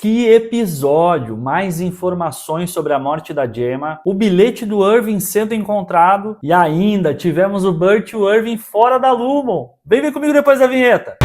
Que episódio! Mais informações sobre a morte da Gemma, o bilhete do Irving sendo encontrado e ainda tivemos o Bert e o Irving fora da Lumon. Vem comigo depois da vinheta!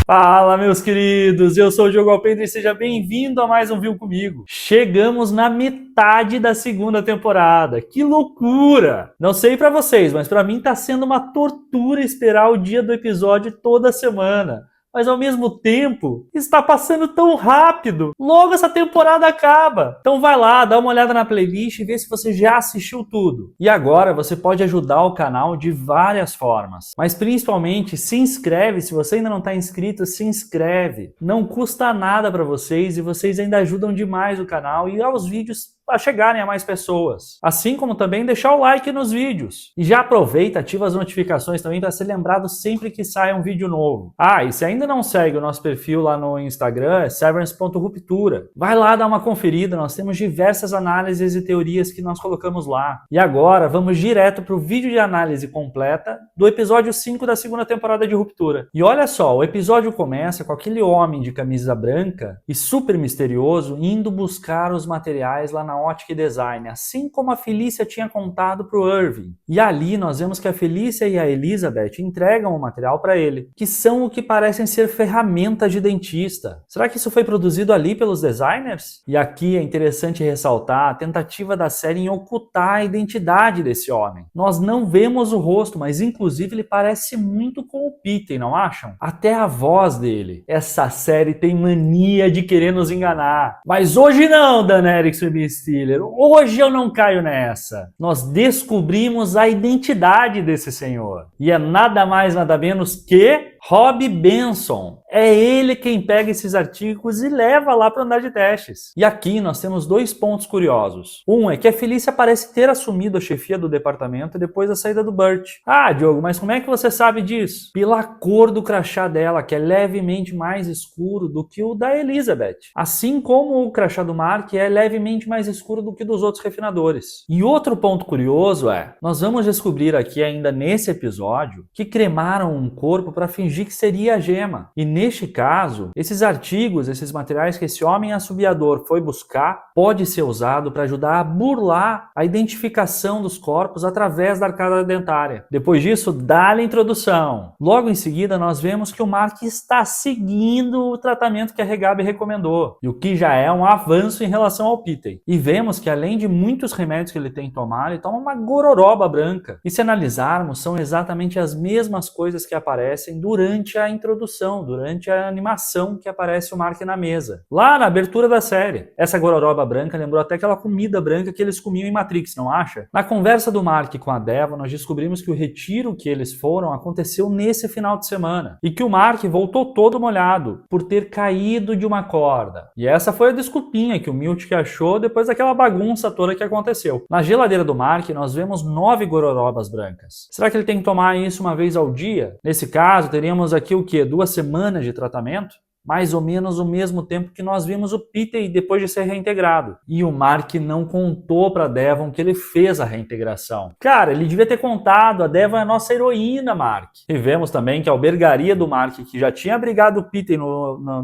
Fala, meus queridos! Eu sou o Diogo Alpendre e seja bem-vindo a mais um Viu Comigo. Chegamos na metade da segunda temporada. Que loucura! Não sei pra vocês, mas pra mim tá sendo uma tortura esperar o dia do episódio toda semana. Mas ao mesmo tempo, está passando tão rápido. Logo essa temporada acaba. Então vai lá, dá uma olhada na playlist e vê se você já assistiu tudo. E agora você pode ajudar o canal de várias formas. Mas principalmente, se inscreve. Se você ainda não está inscrito, se inscreve. Não custa nada para vocês e vocês ainda ajudam demais o canal e aos vídeos a chegarem a mais pessoas. Assim como também deixar o like nos vídeos. E já aproveita, ativa as notificações também para ser lembrado sempre que sai um vídeo novo. E se ainda não segue o nosso perfil lá no Instagram, é severance.ruptura. Vai lá dar uma conferida, nós temos diversas análises e teorias que nós colocamos lá. E agora vamos direto para o vídeo de análise completa do episódio 5 da segunda temporada de Ruptura. E olha só, o episódio começa com aquele homem de camisa branca e super misterioso indo buscar os materiais lá na Ótica Design, assim como a Felícia tinha contado para o Irving. E ali nós vemos que a Felícia e a Elizabeth entregam o material para ele, que são o que parecem ser ferramentas de dentista. Será que isso foi produzido ali pelos designers? E aqui é interessante ressaltar a tentativa da série em ocultar a identidade desse homem. Nós não vemos o rosto, mas inclusive ele parece muito com o Peter, não acham? Até a voz dele. Essa série tem mania de querer nos enganar. Mas hoje não, Dan Erickson e Stiller. Hoje eu não caio nessa. Nós descobrimos a identidade desse senhor. E é nada mais, nada menos que Rob Benson. É ele quem pega esses artigos e leva lá para o andar de testes. E aqui nós temos dois pontos curiosos. Um é que a Felícia parece ter assumido a chefia do departamento depois da saída do Bert. Diogo, mas como é que você sabe disso? Pela cor do crachá dela, que é levemente mais escuro do que o da Elizabeth. Assim como o crachá do Mark é levemente mais escuro do que dos outros refinadores. E outro ponto curioso é, nós vamos descobrir aqui ainda nesse episódio que cremaram um corpo para fingir que seria a Gemma. E neste caso, esses artigos, esses materiais que esse homem assobiador foi buscar, pode ser usado para ajudar a burlar a identificação dos corpos através da arcada dentária. Depois disso, dá-lhe a introdução. Logo em seguida, nós vemos que o Mark está seguindo o tratamento que a Regabe recomendou, e o que já é um avanço em relação ao Peter. E vemos que além de muitos remédios que ele tem que tomar, ele toma uma gororoba branca. E se analisarmos, são exatamente as mesmas coisas que aparecem durante a introdução, durante a animação que aparece o Mark na mesa. Lá na abertura da série. Essa gororoba branca lembrou até aquela comida branca que eles comiam em Matrix, não acha? Na conversa do Mark com a Devon, nós descobrimos que o retiro que eles foram aconteceu nesse final de semana. E que o Mark voltou todo molhado, por ter caído de uma corda. E essa foi a desculpinha que o Milt achou depois daquela bagunça toda que aconteceu. Na geladeira do Mark, nós vemos 9 gororobas brancas. Será que ele tem que tomar isso uma vez ao dia? Nesse caso, teríamos aqui o quê? 2 semanas de tratamento? Mais ou menos o mesmo tempo que nós vimos o Peter depois de ser reintegrado. E o Mark não contou para Devon que ele fez a reintegração. Cara, ele devia ter contado, a Devon é a nossa heroína, Mark. E vemos também que a albergaria do Mark, que já tinha abrigado o Peter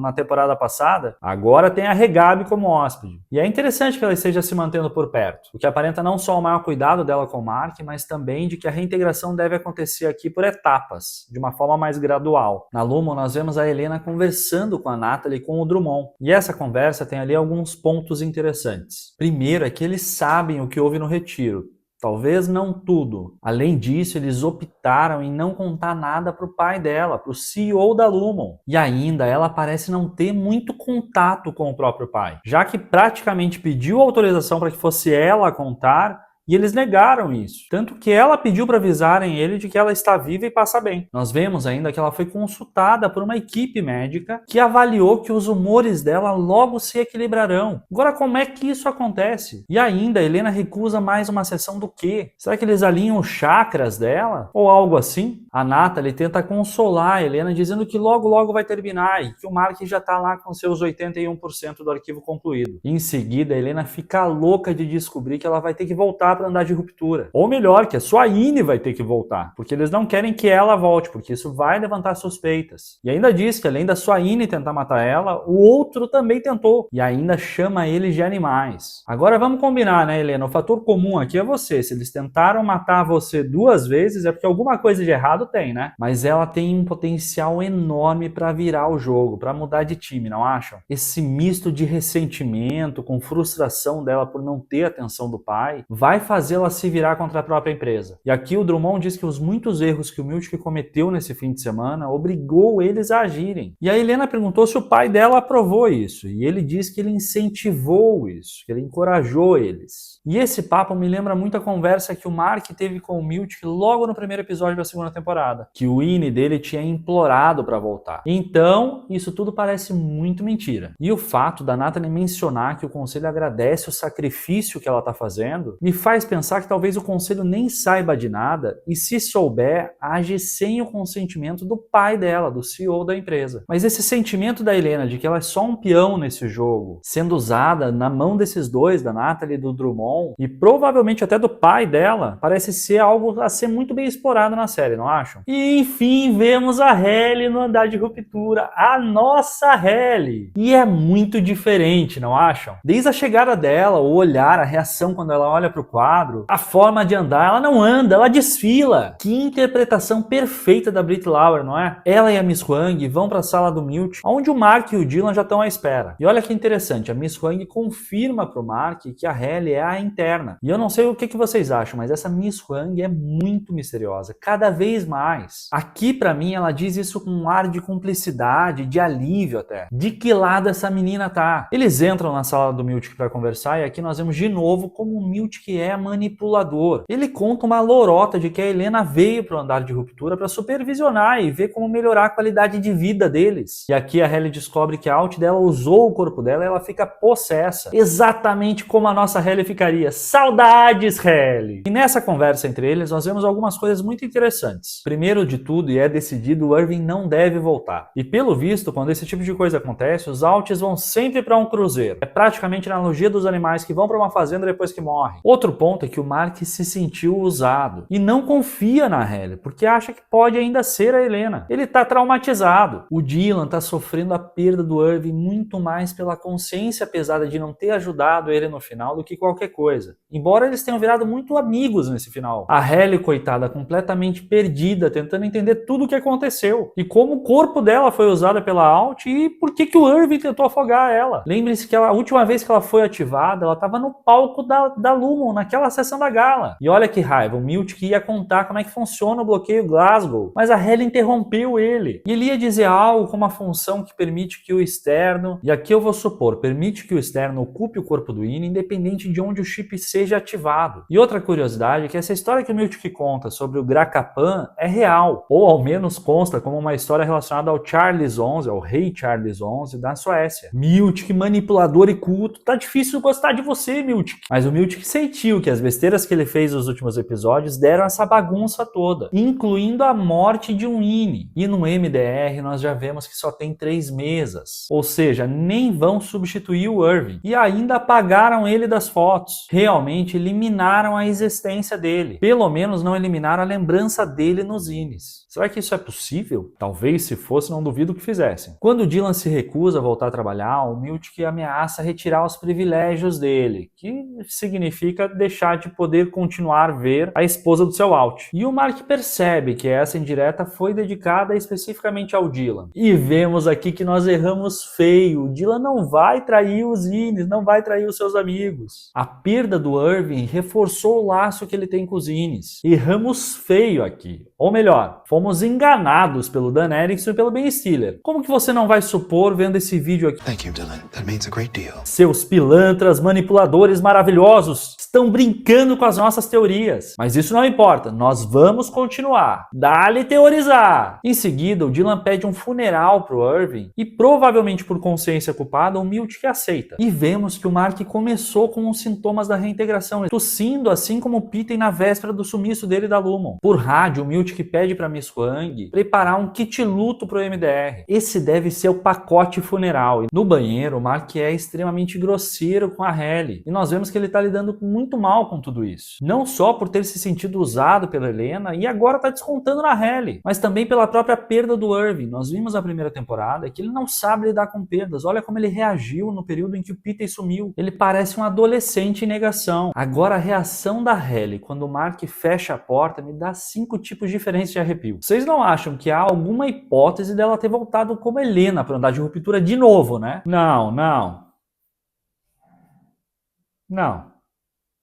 na temporada passada, agora tem a Regabe como hóspede. E é interessante que ela esteja se mantendo por perto, o que aparenta não só o maior cuidado dela com o Mark, mas também de que a reintegração deve acontecer aqui por etapas, de uma forma mais gradual. Na Lumon nós vemos a Helena conversando com a Natalie e com o Drummond. E essa conversa tem ali alguns pontos interessantes. Primeiro é que eles sabem o que houve no retiro. Talvez não tudo. Além disso, eles optaram em não contar nada para o pai dela, para o CEO da Lumon. E ainda ela parece não ter muito contato com o próprio pai, já que praticamente pediu autorização para que fosse ela a contar. E eles negaram isso. Tanto que ela pediu para avisarem ele de que ela está viva e passa bem. Nós vemos ainda que ela foi consultada por uma equipe médica que avaliou que os humores dela logo se equilibrarão. Agora, como é que isso acontece? E ainda, a Helena recusa mais uma sessão do quê? Será que eles alinham os chakras dela? Ou algo assim? A Natalie tenta consolar a Helena dizendo que logo vai terminar e que o Mark já está lá com seus 81% do arquivo concluído. E em seguida, a Helena fica louca de descobrir que ela vai ter que voltar para andar de ruptura. Ou melhor, que a sua Ine vai ter que voltar, porque eles não querem que ela volte, porque isso vai levantar suspeitas. E ainda diz que além da sua Ine tentar matar ela, o outro também tentou. E ainda chama eles de animais. Agora vamos combinar, né, Helena? O fator comum aqui é você. Se eles tentaram matar você 2 vezes, é porque alguma coisa de errado tem, né? Mas ela tem um potencial enorme para virar o jogo, para mudar de time, não acham? Esse misto de ressentimento com frustração dela por não ter a atenção do pai vai fazê-la se virar contra a própria empresa. E aqui o Drummond diz que os muitos erros que o Miltic cometeu nesse fim de semana obrigou eles a agirem. E a Helena perguntou se o pai dela aprovou isso, e ele diz que ele incentivou isso, que ele encorajou eles. E esse papo me lembra muito a conversa que o Mark teve com o Miltic logo no primeiro episódio da segunda temporada, que o Ine dele tinha implorado para voltar. Então, isso tudo parece muito mentira. E o fato da Natalie mencionar que o conselho agradece o sacrifício que ela está fazendo, me faz pensar que talvez o conselho nem saiba de nada e, se souber, age sem o consentimento do pai dela, do CEO da empresa. Mas esse sentimento da Helena de que ela é só um peão nesse jogo, sendo usada na mão desses dois, da Natalie e do Drummond, e provavelmente até do pai dela, parece ser algo a ser muito bem explorado na série, não acham? E enfim, vemos a Hailey no andar de ruptura, a nossa Hailey. E é muito diferente, não acham? Desde a chegada dela, o olhar, a reação quando ela olha para o quadro, a forma de andar, ela não anda, ela desfila. Que interpretação perfeita da Brit Lauer, não é? Ela e a Miss Huang vão para a sala do Miltic, onde o Mark e o Dylan já estão à espera. E olha que interessante, a Miss Huang confirma para o Mark que a Hailey é a interna. E eu não sei o que vocês acham, mas essa Miss Huang é muito misteriosa, cada vez mais. Aqui, para mim, ela diz isso com um ar de cumplicidade, de alívio até. De que lado essa menina tá? Eles entram na sala do Miltic para conversar e aqui nós vemos de novo como o Miltic é manipulador. Ele conta uma lorota de que a Helena veio para o andar de ruptura para supervisionar e ver como melhorar a qualidade de vida deles. E aqui a Hailey descobre que a Alt dela usou o corpo dela e ela fica possessa. Exatamente como a nossa Hailey ficaria. Saudades, Hailey! E nessa conversa entre eles nós vemos algumas coisas muito interessantes. Primeiro de tudo, e é decidido, o Irving não deve voltar. E pelo visto, quando esse tipo de coisa acontece, os Alts vão sempre para um cruzeiro. É praticamente a analogia dos animais que vão para uma fazenda depois que morrem. Outro ponto é que o Mark se sentiu usado e não confia na Hailey, porque acha que pode ainda ser a Helena. Ele tá traumatizado. O Dylan tá sofrendo a perda do Irving muito mais pela consciência pesada de não ter ajudado ele no final do que qualquer coisa. Embora eles tenham virado muito amigos nesse final. A Hailey, coitada, completamente perdida, tentando entender tudo o que aconteceu. E como o corpo dela foi usado pela Alt e por que o Irving tentou afogar ela. Lembre-se que a última vez que ela foi ativada, ela estava no palco da Lumon, naquela sessão da gala. E olha que raiva, o Miltic ia contar como é que funciona o bloqueio Glasgow, mas a Hailey interrompeu ele. E ele ia dizer algo como a função que permite que o externo, e aqui eu vou supor, permite que o externo ocupe o corpo do Ine, independente de onde o chip seja ativado. E outra curiosidade é que essa história que o Miltic conta sobre o Grakapan é real, ou ao menos consta como uma história relacionada ao Charles XI, ao rei Charles XI da Suécia. Miltic, manipulador e culto, tá difícil gostar de você, Miltic. Mas o Miltic sentiu que as besteiras que ele fez nos últimos episódios deram essa bagunça toda, incluindo a morte de um Ine. E no MDR nós já vemos que só tem 3 mesas, ou seja, nem vão substituir o Irving. E ainda apagaram ele das fotos. Realmente eliminaram a existência dele. Pelo menos não eliminaram a lembrança dele nos Ines. Será que isso é possível? Talvez, se fosse, não duvido que fizessem. Quando Dylan se recusa a voltar a trabalhar, o Miltic ameaça retirar os privilégios dele, que significa deixar de poder continuar a ver a esposa do seu Alt. E o Mark percebe que essa indireta foi dedicada especificamente ao Dylan. E vemos aqui que nós erramos feio. O Dylan não vai trair os Ines, não vai trair os seus amigos. A perda do Irving reforçou o laço que ele tem com os Ines. Erramos feio aqui. Ou melhor, fomos enganados pelo Dan Erickson e pelo Ben Stiller. Como que você não vai supor vendo esse vídeo aqui? Thank you, Dylan. That means a great deal. Seus pilantras manipuladores maravilhosos estão brincando com as nossas teorias. Mas isso não importa, nós vamos continuar. Dá-lhe teorizar! Em seguida, o Dylan pede um funeral pro Irving e, provavelmente por consciência culpada, o Miltic aceita. E vemos que o Mark começou com os sintomas da reintegração, tossindo assim como o Peyton na véspera do sumiço dele da Lumon. Por rádio, o Miltic pede para Miss Huang preparar um kit luto pro MDR. Esse deve ser o pacote funeral. E no banheiro, o Mark é extremamente grosseiro com a Hailey. E nós vemos que ele tá lidando com muito mal com tudo isso. Não só por ter se sentido usado pela Helena e agora tá descontando na Halle, mas também pela própria perda do Irving. Nós vimos na primeira temporada que ele não sabe lidar com perdas. Olha como ele reagiu no período em que o Peter sumiu. Ele parece um adolescente em negação. Agora a reação da Halle quando o Mark fecha a porta me dá 5 tipos diferentes de arrepio. Vocês não acham que há alguma hipótese dela ter voltado como Helena para andar de ruptura de novo, né? Não.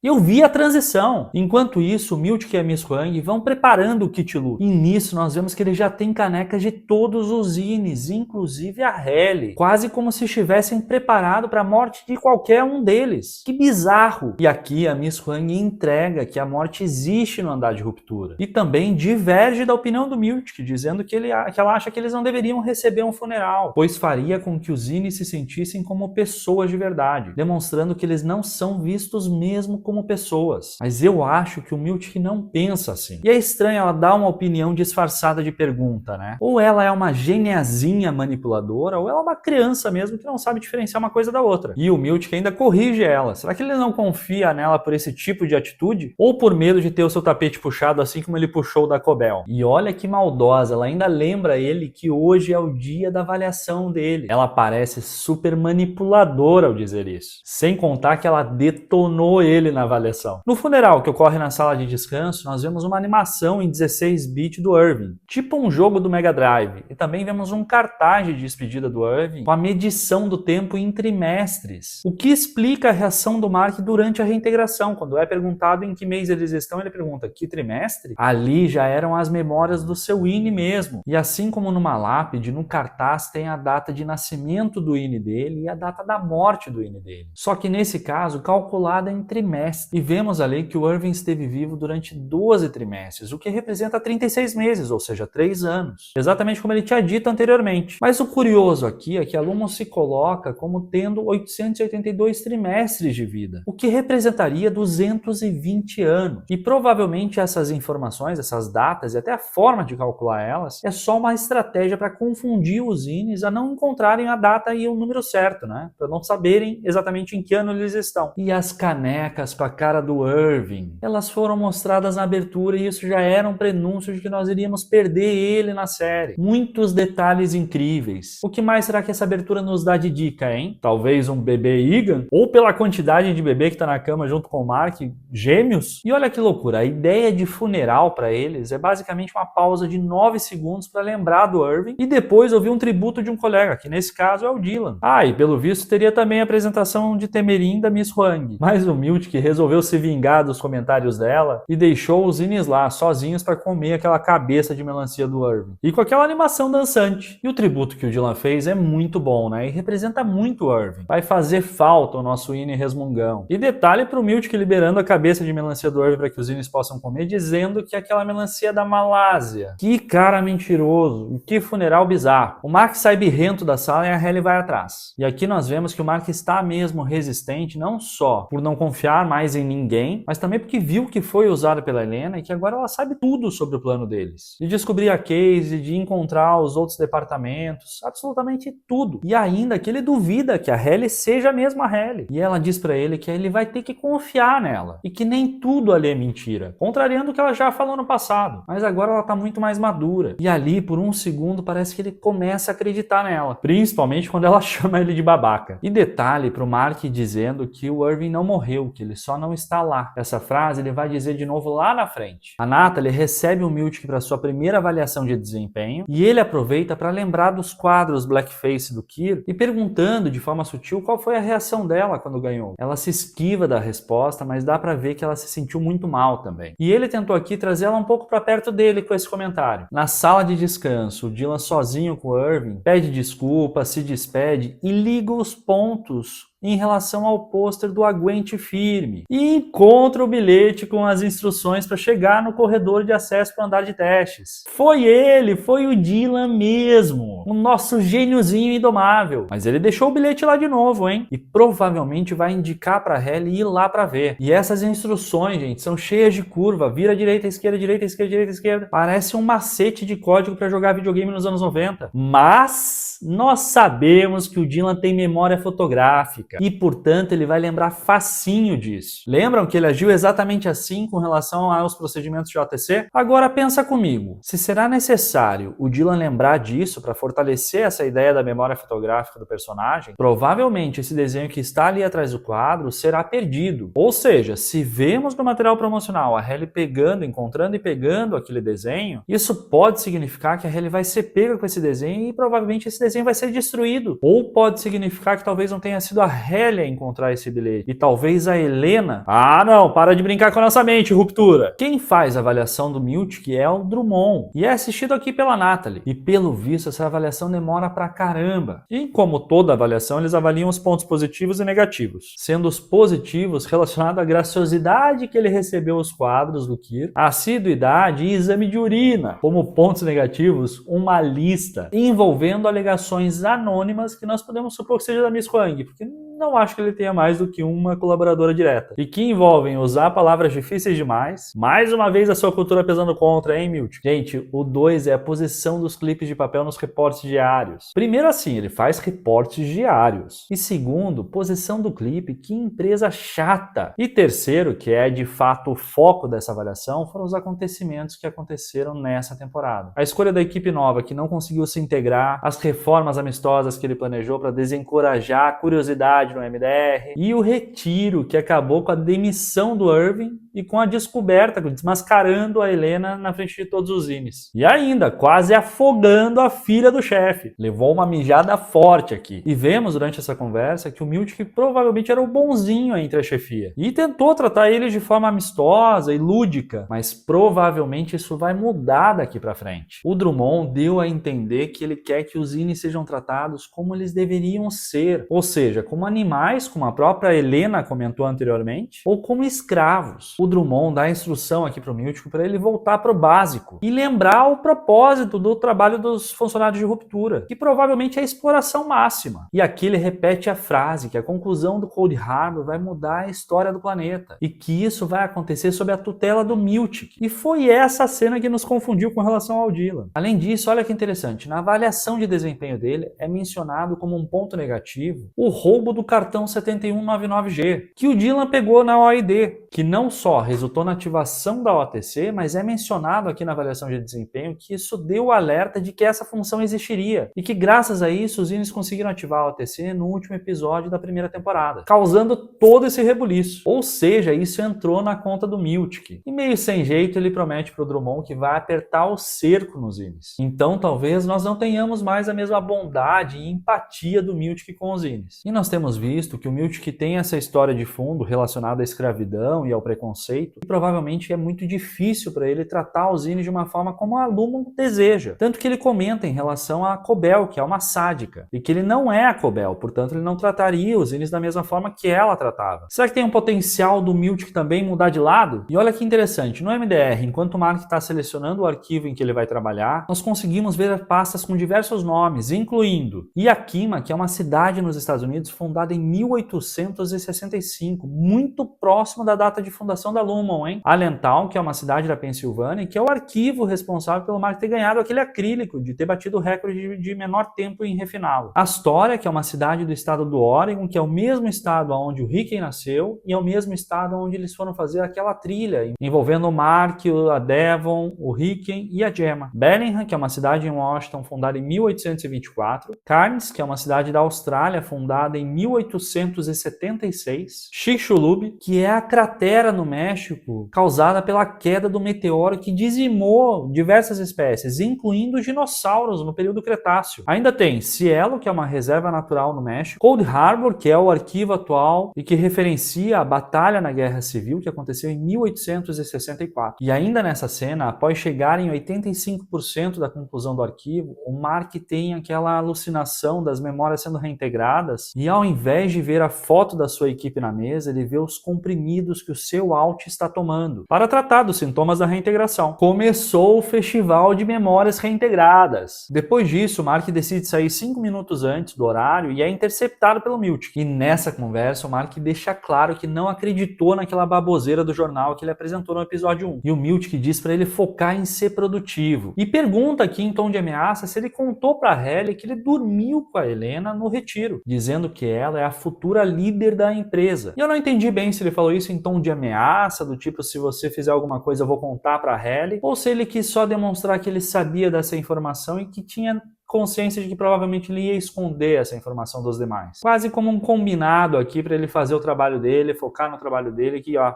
Eu vi a transição. Enquanto isso, o Miltic e a Miss Huang vão preparando o Kit Lu. E nisso nós vemos que ele já tem canecas de todos os Ines, inclusive a Halle. Quase como se estivessem preparados para a morte de qualquer um deles. Que bizarro! E aqui a Miss Huang entrega que a morte existe no andar de ruptura. E também diverge da opinião do Miltic, dizendo que ela acha que eles não deveriam receber um funeral, pois faria com que os Ines se sentissem como pessoas de verdade, demonstrando que eles não são vistos mesmo como pessoas. Mas eu acho que o Miltic não pensa assim. E é estranho ela dar uma opinião disfarçada de pergunta, né? Ou ela é uma geniazinha manipuladora, ou ela é uma criança mesmo que não sabe diferenciar uma coisa da outra. E o Miltic ainda corrige ela. Será que ele não confia nela por esse tipo de atitude? Ou por medo de ter o seu tapete puxado assim como ele puxou o da Cobel? E olha que maldosa, ela ainda lembra ele que hoje é o dia da avaliação dele. Ela parece super manipuladora ao dizer isso. Sem contar que ela detonou ele na avaliação. No funeral que ocorre na sala de descanso, nós vemos uma animação em 16-bit do Irving, tipo um jogo do Mega Drive, e também vemos um cartaz de despedida do Irving com a medição do tempo em trimestres, o que explica a reação do Mark durante a reintegração. Quando é perguntado em que mês eles estão, ele pergunta, que trimestre? Ali já eram as memórias do seu INE mesmo, e assim como numa lápide, no cartaz tem a data de nascimento do INE dele e a data da morte do INE dele, só que nesse caso calculada em trimestres. E vemos ali que o Irving esteve vivo durante 12 trimestres, o que representa 36 meses, ou seja, 3 anos. Exatamente como ele tinha dito anteriormente. Mas o curioso aqui é que a Lumos se coloca como tendo 882 trimestres de vida, o que representaria 220 anos. E provavelmente essas informações, essas datas e até a forma de calcular elas, é só uma estratégia para confundir os Ines a não encontrarem a data e o número certo, né? Para não saberem exatamente em que ano eles estão. E as canecas com a cara do Irving, elas foram mostradas na abertura e isso já era um prenúncio de que nós iríamos perder ele na série. Muitos detalhes incríveis. O que mais será que essa abertura nos dá de dica, hein? Talvez um bebê Egan? Ou pela quantidade de bebê que tá na cama junto com o Mark, gêmeos? E olha que loucura, a ideia de funeral para eles é basicamente uma pausa de 9 segundos para lembrar do Irving e depois ouvir um tributo de um colega, que nesse caso é o Dylan. E pelo visto teria também a apresentação de Temerim da Miss Huang. Mas o Miltic resolveu se vingar dos comentários dela e deixou os Ines lá, sozinhos para comer aquela cabeça de melancia do Irving. E com aquela animação dançante. E o tributo que o Dylan fez é muito bom, né? E representa muito o Irving. Vai fazer falta o nosso Ine resmungão. E detalhe pro Miltic liberando a cabeça de melancia do Irving para que os Ines possam comer, dizendo que aquela melancia é da Malásia. Que cara mentiroso. Que funeral bizarro. O Mark sai birrento da sala e a Halle vai atrás. E aqui nós vemos que o Mark está mesmo resistente, não só por não confiar mais em ninguém, mas também porque viu que foi usado pela Helena e que agora ela sabe tudo sobre o plano deles. De descobrir a case, de encontrar os outros departamentos, absolutamente tudo. E ainda que ele duvida que a Halle seja mesmo a Halle. E ela diz pra ele que ele vai ter que confiar nela e que nem tudo ali é mentira, contrariando o que ela já falou no passado. Mas agora ela tá muito mais madura. E ali, por um segundo, parece que ele começa a acreditar nela, principalmente quando ela chama ele de babaca. E detalhe pro Mark dizendo que o Irving não morreu, que ele só não está lá. Essa frase ele vai dizer de novo lá na frente. A Natalie recebe o Miltic para sua primeira avaliação de desempenho e ele aproveita para lembrar dos quadros blackface do Kir e perguntando de forma sutil qual foi a reação dela quando ganhou. Ela se esquiva da resposta, mas dá para ver que ela se sentiu muito mal também. E ele tentou aqui trazer ela um pouco para perto dele com esse comentário. Na sala de descanso, o Dylan sozinho com o Irving pede desculpa, se despede e liga os pontos em relação ao pôster do Aguente Firme e encontra o bilhete com as instruções para chegar no corredor de acesso para o andar de testes. Foi ele, foi o Dylan mesmo. o nosso gêniozinho indomável. Mas ele deixou o bilhete lá de novo, hein? E provavelmente vai indicar pra Halle ir lá pra ver. E essas instruções, gente, são cheias de curva. Vira direita, esquerda, direita, esquerda, direita, esquerda. Parece um macete de código pra jogar videogame nos anos 90. Mas nós sabemos que o Dylan tem memória fotográfica e, portanto, ele vai lembrar facinho disso. Lembram que ele agiu exatamente assim com relação aos procedimentos de OTC? Agora pensa comigo, se será necessário o Dylan lembrar disso para fortalecer essa ideia da memória fotográfica do personagem, provavelmente esse desenho que está ali atrás do quadro será perdido. Ou seja, se vemos no material promocional a Halle pegando, encontrando e pegando aquele desenho, isso pode significar que a Halle vai ser pega com esse desenho e provavelmente esse desenho vai ser destruído. Ou pode significar que talvez não tenha sido a Halle a encontrar esse bilhete e talvez a Helena... Ah não, para de brincar com a nossa mente, Ruptura! Quem faz a avaliação do Miltic é o Drummond e é assistido aqui pela Natalie. E pelo visto essa avaliação demora pra caramba. E como toda avaliação, eles avaliam os pontos positivos e negativos, sendo os positivos relacionados à graciosidade que ele recebeu os quadros do Kir, a assiduidade e exame de urina. Como pontos negativos, uma lista envolvendo alegações anônimas que nós podemos supor que seja da Miss Huang, porque não acho que ele tenha mais do que uma colaboradora direta. E que envolvem usar palavras difíceis demais. Mais uma vez a sua cultura pesando contra, hein, Miltic? Gente, o 2 é a posição dos clipes de papel nos reportes diários. Primeiro assim, ele faz reportes diários. E segundo, posição do clipe, que empresa chata. E terceiro, que é de fato o foco dessa avaliação, foram os acontecimentos que aconteceram nessa temporada. A escolha da equipe nova que não conseguiu se integrar, as reformas amistosas que ele planejou para desencorajar a curiosidade no MDR e o retiro que acabou com a demissão do Irving e com a descoberta, desmascarando a Helena na frente de todos os zines. E ainda, quase afogando a filha do chefe. Levou uma mijada forte aqui. E vemos durante essa conversa que o Miltic provavelmente era o bonzinho entre a chefia. E tentou tratar eles de forma amistosa e lúdica, mas provavelmente isso vai mudar daqui pra frente. O Drummond deu a entender que ele quer que os zines sejam tratados como eles deveriam ser, ou seja, como animais, como a própria Helena comentou anteriormente, ou como escravos. O Drummond dá a instrução aqui para o Miltic para ele voltar para o básico e lembrar o propósito do trabalho dos funcionários de Ruptura, que provavelmente é a exploração máxima. E aqui ele repete a frase que a conclusão do Cold Harbor vai mudar a história do planeta e que isso vai acontecer sob a tutela do Miltic. E foi essa cena que nos confundiu com relação ao Dylan. Além disso, olha que interessante, na avaliação de desempenho dele é mencionado como um ponto negativo o roubo do cartão 7199G, que o Dylan pegou na OID, que não só resultou na ativação da OTC, mas é mencionado aqui na avaliação de desempenho que isso deu o alerta de que essa função existiria, e que graças a isso os zines conseguiram ativar a OTC no último episódio da primeira temporada, causando todo esse rebuliço. Ou seja, isso entrou na conta do Miltic. E meio sem jeito ele promete para o Drummond que vai apertar o cerco nos zines. Então talvez nós não tenhamos mais a mesma bondade e empatia do Miltic com os zines. E nós temos visto que o Miltic tem essa história de fundo relacionada à escravidão e ao preconceito, e provavelmente é muito difícil para ele tratar os zines de uma forma como a Lumon deseja. Tanto que ele comenta em relação a Cobel, que é uma sádica, e que ele não é a Cobel, portanto ele não trataria os zines da mesma forma que ela tratava. Será que tem um potencial do Miltic também mudar de lado? E olha que interessante, no MDR, enquanto o Mark está selecionando o arquivo em que ele vai trabalhar, nós conseguimos ver pastas com diversos nomes, incluindo Yakima, que é uma cidade nos Estados Unidos fundada em 1865, muito próximo da data de fundação da Lumon, hein? Allentown, que é uma cidade da Pensilvânia, e que é o arquivo responsável pelo Mark ter ganhado aquele acrílico, de ter batido o recorde de menor tempo em refiná-lo. Astoria, que é uma cidade do estado do Oregon, que é o mesmo estado onde o Ricken nasceu, e é o mesmo estado onde eles foram fazer aquela trilha, envolvendo o Mark, a Devon, o Ricken e a Gemma. Bellingham, que é uma cidade em Washington, fundada em 1824. Cairns, que é uma cidade da Austrália, fundada em 1876. Chicxulub, que é a cratera no México causada pela queda do meteoro que dizimou diversas espécies, incluindo os dinossauros no período Cretáceo. Ainda tem Cielo, que é uma reserva natural no México. Cold Harbor, que é o arquivo atual e que referencia a batalha na Guerra Civil que aconteceu em 1864. E ainda nessa cena, após chegar em 85% da conclusão do arquivo, o Mark tem aquela alucinação das memórias sendo reintegradas e ao invés de ver a foto da sua equipe na mesa, ele vê os comprimidos que o seu Alt está tomando para tratar dos sintomas da reintegração. Começou o festival de memórias reintegradas. Depois disso, Mark decide sair 5 minutos antes do horário e é interceptado pelo Miltic. E nessa conversa, o Mark deixa claro que não acreditou naquela baboseira do jornal que ele apresentou no episódio 1. E o Miltic diz para ele focar em ser produtivo. E pergunta aqui em tom de ameaça se ele contou para Halle que ele dormiu com a Helena no retiro, dizendo que ela é a futura líder da empresa. E eu não entendi bem se ele falou isso em tom de ameaça, do tipo, se você fizer alguma coisa eu vou contar para Halle, ou se ele quis só demonstrar que ele sabia dessa informação e que tinha consciência de que provavelmente ele ia esconder essa informação dos demais. Quase como um combinado aqui para ele fazer o trabalho dele, focar no trabalho dele, que ó,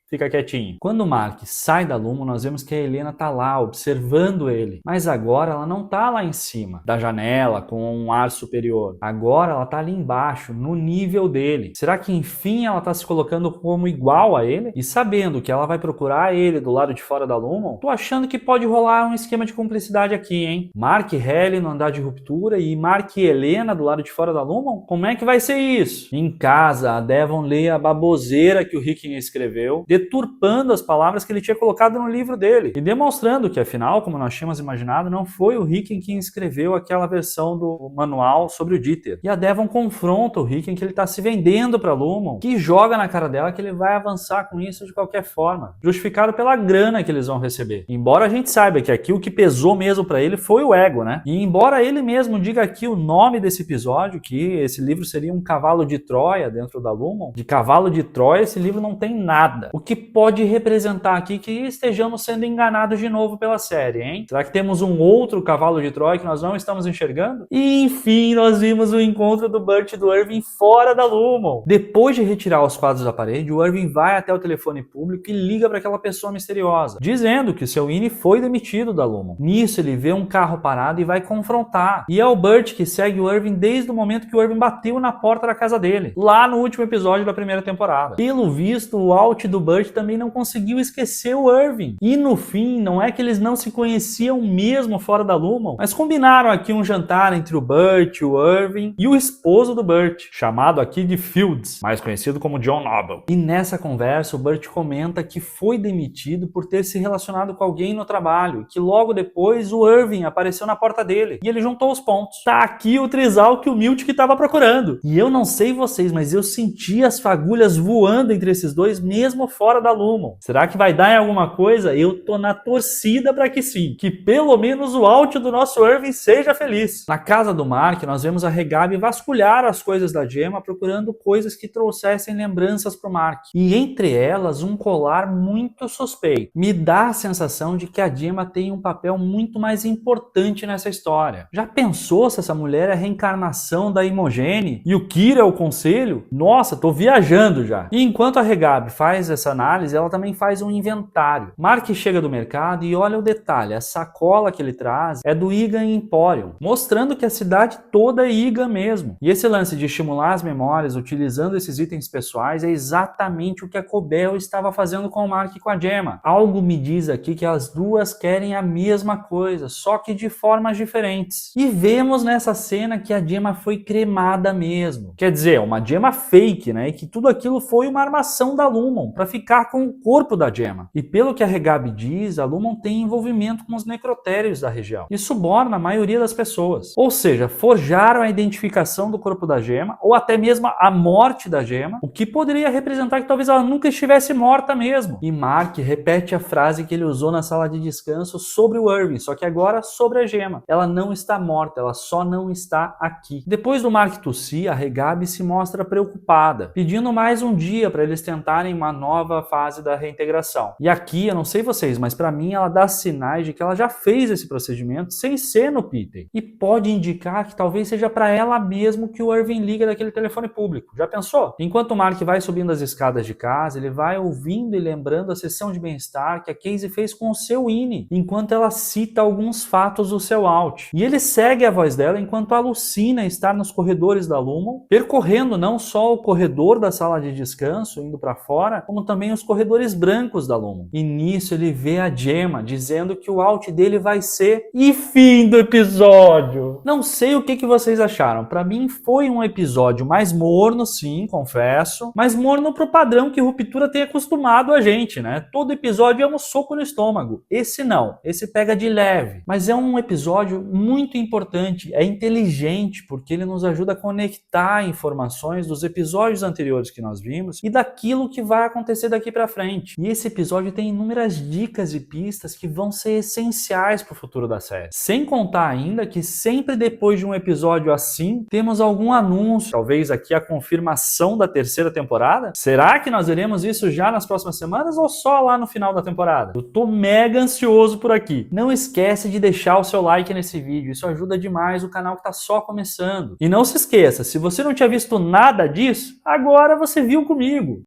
fica quietinho. Quando o Mark sai da Lumon, nós vemos que a Helena tá lá, observando ele. Mas agora ela não tá lá em cima, da janela, com um ar superior. Agora ela tá ali embaixo, no nível dele. Será que enfim ela tá se colocando como igual a ele? E sabendo que ela vai procurar ele do lado de fora da Lumon, tô achando que pode rolar um esquema de cumplicidade aqui, hein? Mark e Halle no andar de ruptura e Mark e Helena do lado de fora da Lumon? Como é que vai ser isso? Em casa, a Devon lê a baboseira que o Ricken escreveu, deturpando as palavras que ele tinha colocado no livro dele e demonstrando que, afinal, como nós tínhamos imaginado, não foi o Ricken quem escreveu aquela versão do manual sobre o Dieter. E a Devon confronta o Ricken que ele está se vendendo para Lumon, que joga na cara dela que ele vai avançar com isso de qualquer forma, justificado pela grana que eles vão receber. Embora a gente saiba que aqui o que pesou mesmo para ele foi o ego, né? E embora ele mesmo diga aqui o nome desse episódio, que esse livro seria um cavalo de Troia dentro da Lumon, de cavalo de Troia esse livro não tem nada. O que pode representar aqui que estejamos sendo enganados de novo pela série, hein? Será que temos um outro cavalo de Troia que nós não estamos enxergando? E enfim, nós vimos o encontro do Burt e do Irving fora da Lumon. Depois de retirar os quadros da parede, o Irving vai até o telefone público e liga para aquela pessoa misteriosa, dizendo que seu Winnie foi demitido da Lumon. Nisso, ele vê um carro parado e vai confrontar. E é o Burt que segue o Irving desde o momento que o Irving bateu na porta da casa dele, lá no último episódio da primeira temporada. Pelo visto, o Alt do Burt também não conseguiu esquecer o Irving. E no fim, não é que eles não se conheciam mesmo fora da Lumon, mas combinaram aqui um jantar entre o Burt, o Irving e o esposo do Burt, chamado aqui de Fields, mais conhecido como John Noble. E nessa conversa, o Burt comenta que foi demitido por ter se relacionado com alguém no trabalho, e que logo depois o Irving apareceu na porta dele, e ele juntou os pontos. Tá aqui o trisal que o Miltic estava procurando. E eu não sei vocês, mas eu senti as fagulhas voando entre esses dois, mesmo fora da Lumon. Será que vai dar em alguma coisa? Eu tô na torcida para que sim. Que pelo menos o Alt do nosso Irving seja feliz. Na casa do Mark, nós vemos a Regabi vasculhar as coisas da Gemma, procurando coisas que trouxessem lembranças pro Mark. E entre elas, um colar muito suspeito. Me dá a sensação de que a Gemma tem um papel muito mais importante nessa história. Já pensou se essa mulher é a reencarnação da Imogen e o Kira é o conselho? Nossa, tô viajando já. E enquanto a Regabi faz essa análise, ela também faz um inventário. Mark chega do mercado e olha o detalhe, a sacola que ele traz é do Igan Emporium, mostrando que a cidade toda é Igan mesmo. E esse lance de estimular as memórias utilizando esses itens pessoais é exatamente o que a Cobell estava fazendo com o Mark e com a Gemma. Algo me diz aqui que as duas querem a mesma coisa, só que de formas diferentes. E vemos nessa cena que a Gemma foi cremada mesmo. Quer dizer, uma Gemma fake, né? E que tudo aquilo foi uma armação da Lumon para ficar com o corpo da Gemma. E pelo que a Regabi diz, a Lumon tem envolvimento com os necrotérios da região e suborna a maioria das pessoas. Ou seja, forjaram a identificação do corpo da Gemma, ou até mesmo a morte da Gemma, o que poderia representar que talvez ela nunca estivesse morta mesmo. E Mark repete a frase que ele usou na sala de descanso sobre o Irving, só que agora sobre a Gemma. Ela não está morta, ela só não está aqui. Depois do Mark tossir, a Regabi se mostra preocupada, pedindo mais um dia para eles tentarem uma nova fase da reintegração. E aqui, eu não sei vocês, mas para mim ela dá sinais de que ela já fez esse procedimento sem ser no Pitten. E pode indicar que talvez seja para ela mesmo que o Irving liga daquele telefone público. Já pensou? Enquanto o Mark vai subindo as escadas de casa, ele vai ouvindo e lembrando a sessão de bem-estar que a Casey fez com o seu Winnie, enquanto ela cita alguns fatos do seu Alt. E ele segue a voz dela enquanto alucina estar nos corredores da Lumon, percorrendo não só o corredor da sala de descanso, indo para fora, como também também os corredores brancos da Lumos. E nisso ele vê a Gemma dizendo que o out dele vai ser e fim do episódio. Não sei o que vocês acharam. Pra mim foi um episódio mais morno, sim, confesso, mas morno pro padrão que Ruptura tem acostumado a gente, né? Todo episódio é um soco no estômago. Esse não, esse pega de leve. Mas é um episódio muito importante, é inteligente, porque ele nos ajuda a conectar informações dos episódios anteriores que nós vimos e daquilo que vai acontecer daqui pra frente. E esse episódio tem inúmeras dicas e pistas que vão ser essenciais pro futuro da série. Sem contar ainda que sempre depois de um episódio assim, temos algum anúncio, talvez aqui a confirmação da terceira temporada. Será que nós veremos isso já nas próximas semanas ou só lá no final da temporada? Eu tô mega ansioso por aqui. Não esquece de deixar o seu like nesse vídeo, isso ajuda demais o canal que tá só começando. E não se esqueça, se você não tinha visto nada disso, agora você viu comigo.